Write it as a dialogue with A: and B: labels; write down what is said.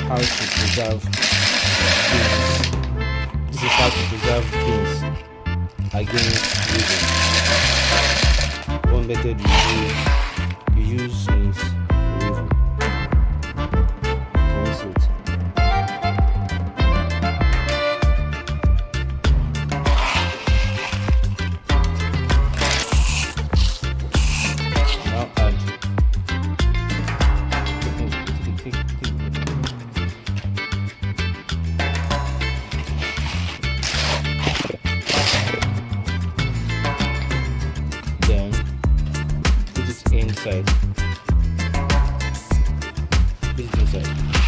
A: how to preserve beans. This is how to preserve beans against weevils. One method you use is weevil. Can you see it? Now add. Then put it inside. Put it inside.